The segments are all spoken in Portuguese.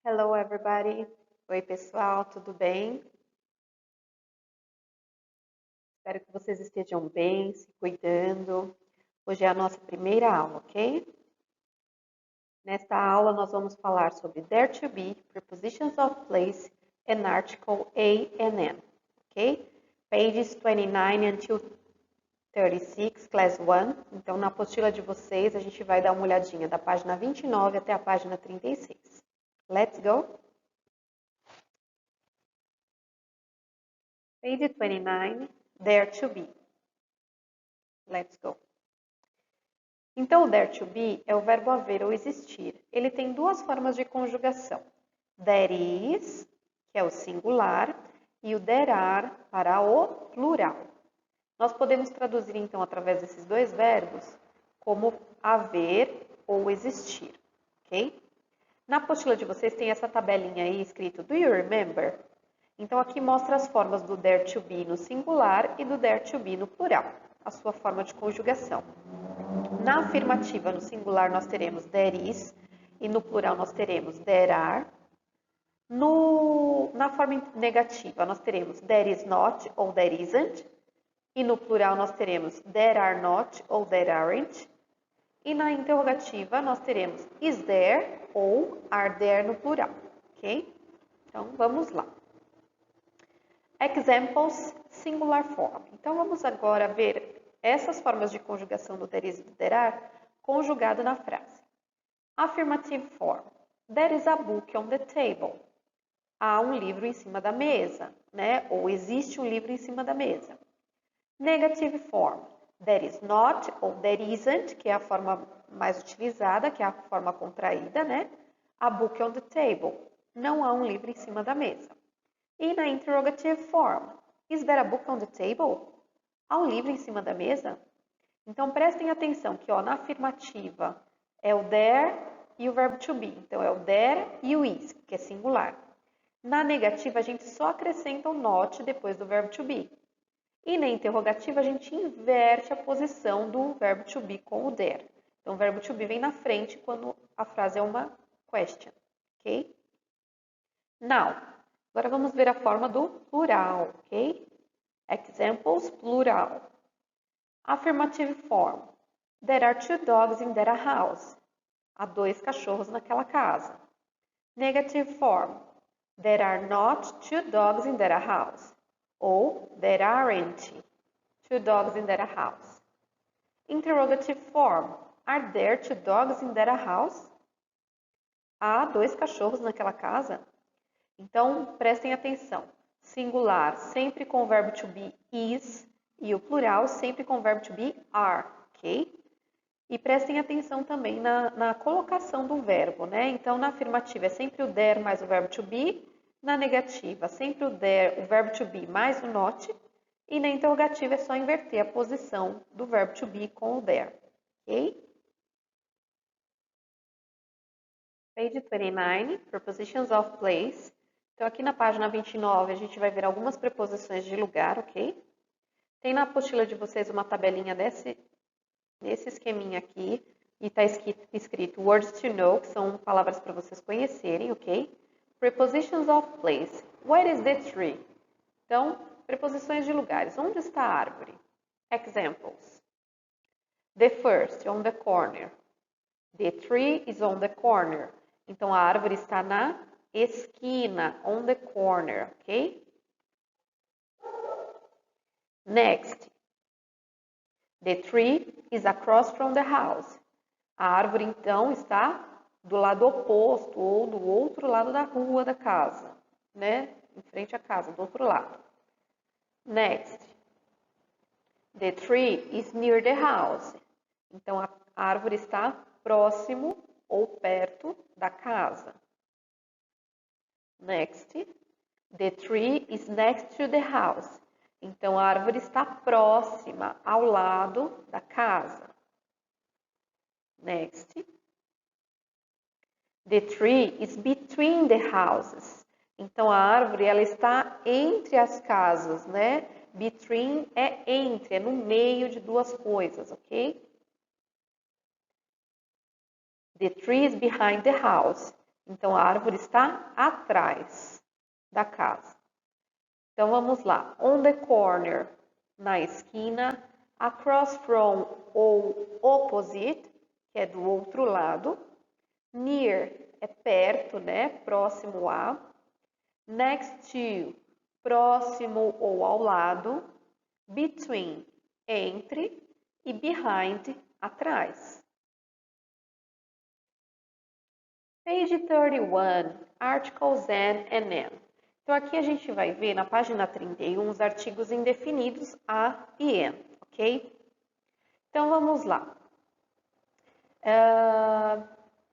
Hello, everybody. Oi, pessoal, tudo bem? Espero que vocês estejam bem, se cuidando. Hoje é a nossa primeira aula, ok? Nesta aula, nós vamos falar sobre there to be, prepositions of place, and article a and n, ok? Pages 29 until 36, class 1. Então, na apostila de vocês, a gente vai dar uma olhadinha da página 29 até a página 36. Let's go! Page 29, there to be. Let's go. Então, o there to be é o verbo haver ou existir. Ele tem duas formas de conjugação. There is, que é o singular, e o there are, para o plural. Nós podemos traduzir, então, através desses dois verbos, como haver ou existir, ok? Na apostila de vocês tem essa tabelinha aí escrito Do you remember? Então, aqui mostra as formas do there to be no singular e do there to be no plural, a sua forma de conjugação. Na afirmativa, no singular, nós teremos there is, e no plural nós teremos there are. Na forma negativa, nós teremos there is not ou there isn't, e no plural nós teremos there are not ou there aren't. E na interrogativa, nós teremos is there ou are there no plural, ok? Então, vamos lá. Examples, singular form. Então, vamos agora ver essas formas de conjugação do there is e do there are conjugado na frase. Affirmative form. There is a book on the table. Há um livro em cima da mesa, né? Ou existe um livro em cima da mesa. Negative form. There is not ou there isn't, que é a forma mais utilizada, que é a forma contraída, né? A book on the table. Não há um livro em cima da mesa. E na interrogative form, is there a book on the table? Há um livro em cima da mesa? Então, prestem atenção que ó, na afirmativa é o there e o verbo to be. Então, é o there e o is, que é singular. Na negativa, a gente só acrescenta o not depois do verbo to be. E na interrogativa, a gente inverte a posição do verbo to be com o there. Então, o verbo to be vem na frente quando a frase é uma question, ok? Now, agora vamos ver a forma do plural, ok? Examples, plural. Affirmative form. There are two dogs in that house. Há dois cachorros naquela casa. Negative form. There are not two dogs in that house. Ou there aren't two dogs in that house. Interrogative form. Are there two dogs in that house? Há dois cachorros naquela casa? Então, prestem atenção. Singular sempre com o verbo to be is e o plural sempre com o verbo to be are, ok? E prestem atenção também na colocação do verbo, né? Então, na afirmativa é sempre o there mais o verbo to be, na negativa sempre o there, o verbo to be mais o not, e na interrogativa é só inverter a posição do verbo to be com o there, ok? Page 29, prepositions of place. Então, aqui na página 29, a gente vai ver algumas preposições de lugar, ok? Tem na apostila de vocês uma tabelinha nesse esqueminha aqui, e está escrito words to know, que são palavras para vocês conhecerem, ok? Prepositions of place. Where is the tree? Então, preposições de lugares. Onde está a árvore? Examples. The first, on the corner. The tree is on the corner. Então, a árvore está na esquina, on the corner, ok? Next. The tree is across from the house. A árvore, então, está do lado oposto ou do outro lado da rua da casa, né? Em frente à casa, do outro lado. Next. The tree is near the house. Então, a árvore está próximo ou perto da casa. Next. The tree is next to the house. Então, a árvore está próxima, ao lado da casa. Next. The tree is between the houses. Então, a árvore ela está entre as casas, né? Between é entre, é no meio de duas coisas, ok? The tree is behind the house. Então, a árvore está atrás da casa. Então, vamos lá. On the corner, na esquina. Across from, ou opposite, que é do outro lado. Near, é perto, né? Próximo a. Next to, próximo ou ao lado. Between, entre. E behind, atrás. Page 31, articles and N. Então, aqui a gente vai ver na página 31 os artigos indefinidos a e N, ok? Então, vamos lá.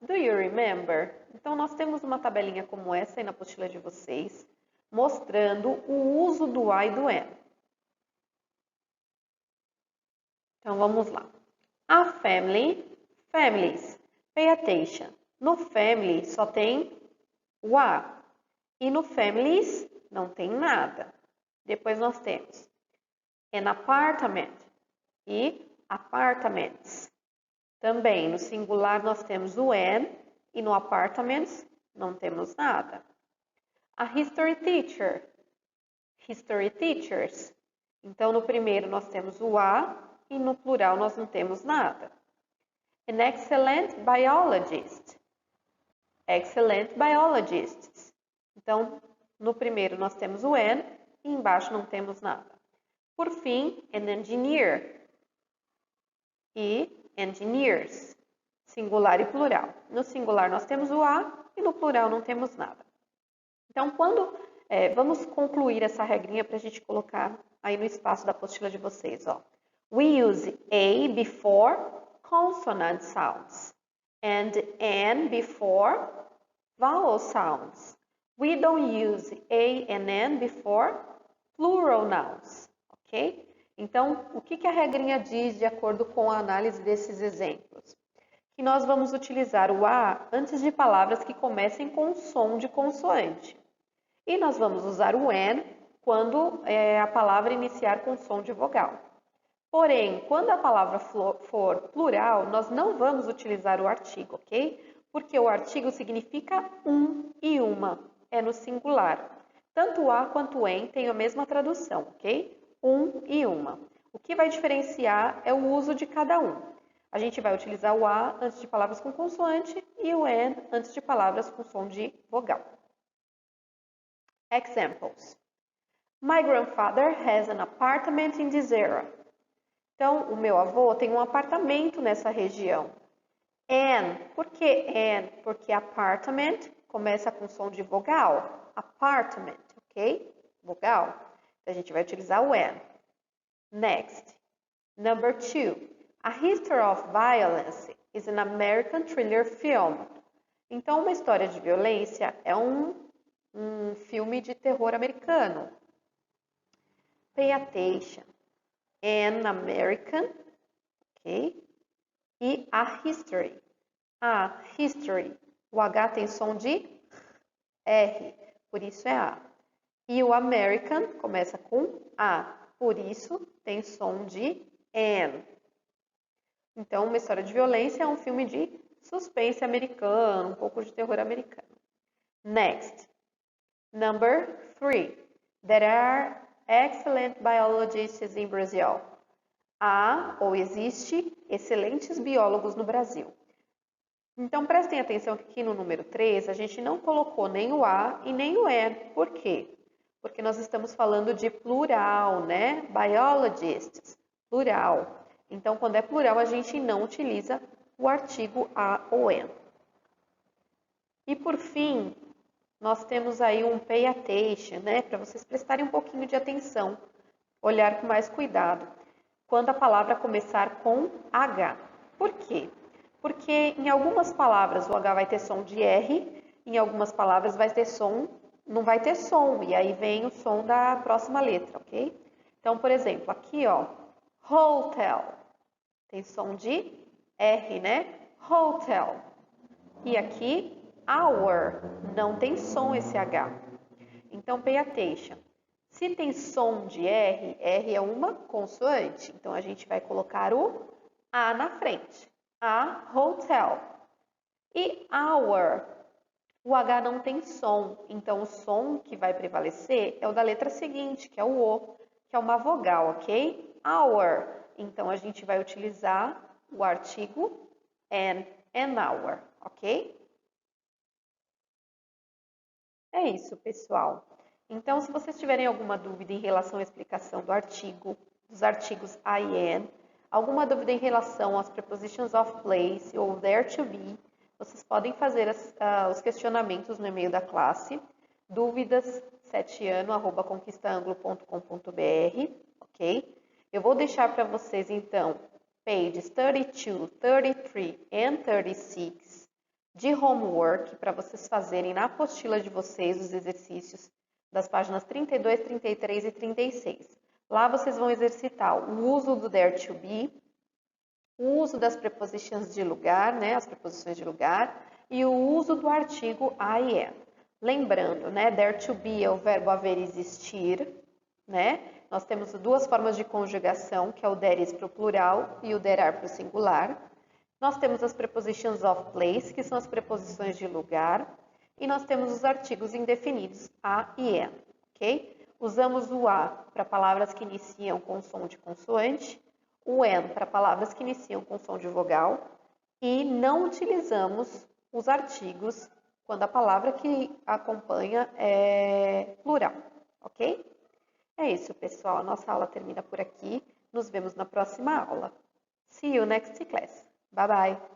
Do you remember? Então, nós temos uma tabelinha como essa aí na apostila de vocês, mostrando o uso do I e do N. Então, vamos lá. A family, families. Pay attention. No family só tem o A. E no families não tem nada. Depois nós temos an apartment e apartments. Também no singular nós temos o an e no apartments não temos nada. A history teacher, history teachers. Então no primeiro nós temos o A e no plural nós não temos nada. An excellent biologist, excellent biologists. Então, no primeiro nós temos o an e embaixo não temos nada. Por fim, an engineer e engineers, singular e plural. No singular nós temos o a e no plural não temos nada. Então, vamos concluir essa regrinha para a gente colocar aí no espaço da apostila de vocês. Ó. We use a before consonant sounds and an before vowel sounds. We don't use a and an before plural nouns, ok? Então, o que a regrinha diz de acordo com a análise desses exemplos? Que nós vamos utilizar o a antes de palavras que comecem com som de consoante. E nós vamos usar o an quando a palavra iniciar com som de vogal. Porém, quando a palavra for plural, nós não vamos utilizar o artigo, ok? Porque o artigo significa um e uma, é no singular. Tanto o a quanto o en têm a mesma tradução, ok? Um e uma. O que vai diferenciar é o uso de cada um. A gente vai utilizar o a antes de palavras com consoante e o en antes de palavras com som de vogal. Examples. My grandfather has an apartment in this area. Então, o meu avô tem um apartamento nessa região. And, por que and? Porque apartment começa com som de vogal. Apartment, ok? Vogal. Então, a gente vai utilizar o and. Next. Number 2. A History of Violence is an American thriller film. Então, uma história de violência é um filme de terror americano. Pay attention. An American, ok? E a history. A history. O H tem som de R, por isso é A. E o American começa com A, por isso tem som de N. Então, uma história de violência é um filme de suspense americano, um pouco de terror americano. Next. Number 3. There are excellent biologists in Brazil. Há ou existe excelentes biólogos no Brasil. Então, prestem atenção que aqui no número 3, a gente não colocou nem o a e nem o e. Por quê? Porque nós estamos falando de plural, né? Biologists, plural. Então, quando é plural, a gente não utiliza o artigo a ou en. E, por fim, nós temos aí um pay attention, né? Para vocês prestarem um pouquinho de atenção, olhar com mais cuidado, quando a palavra começar com H. Por quê? Porque em algumas palavras o H vai ter som de R, em algumas palavras vai ter som, não vai ter som, e aí vem o som da próxima letra, ok? Então, por exemplo, aqui, ó, hotel, tem som de R, né? Hotel. E aqui, hour, não tem som esse H. Então, pay attention. Se tem som de R, R é uma consoante, então a gente vai colocar o A na frente. A hotel. E hour, O H não tem som, então o som que vai prevalecer é o da letra seguinte, que é o O, que é uma vogal, ok? Hour. Então, a gente vai utilizar o artigo an hour, ok? É isso, pessoal. Então, se vocês tiverem alguma dúvida em relação à explicação do artigo, dos artigos I am, alguma dúvida em relação às prepositions of place ou there to be, vocês podem fazer os questionamentos no e-mail da classe, dúvidas 7ano@conquistaanglo.com.br, ok? Eu vou deixar para vocês, então, pages 32, 33 and 36 de homework para vocês fazerem na apostila de vocês os exercícios das páginas 32, 33 e 36. Lá vocês vão exercitar o uso do there to be, o uso das preposições de lugar, né, as preposições de lugar, e o uso do artigo I am. Lembrando, né, there to be é o verbo haver existir, né? Nós temos duas formas de conjugação, que é o there is para o plural e o there are para o singular. Nós temos as prepositions of place, que são as preposições de lugar, e nós temos os artigos indefinidos a e am, ok? Usamos o a para palavras que iniciam com som de consoante, o am para palavras que iniciam com som de vogal, e não utilizamos os artigos quando a palavra que acompanha é plural, ok? É isso, pessoal. A nossa aula termina por aqui. Nos vemos na próxima aula. See you next class. Bye bye.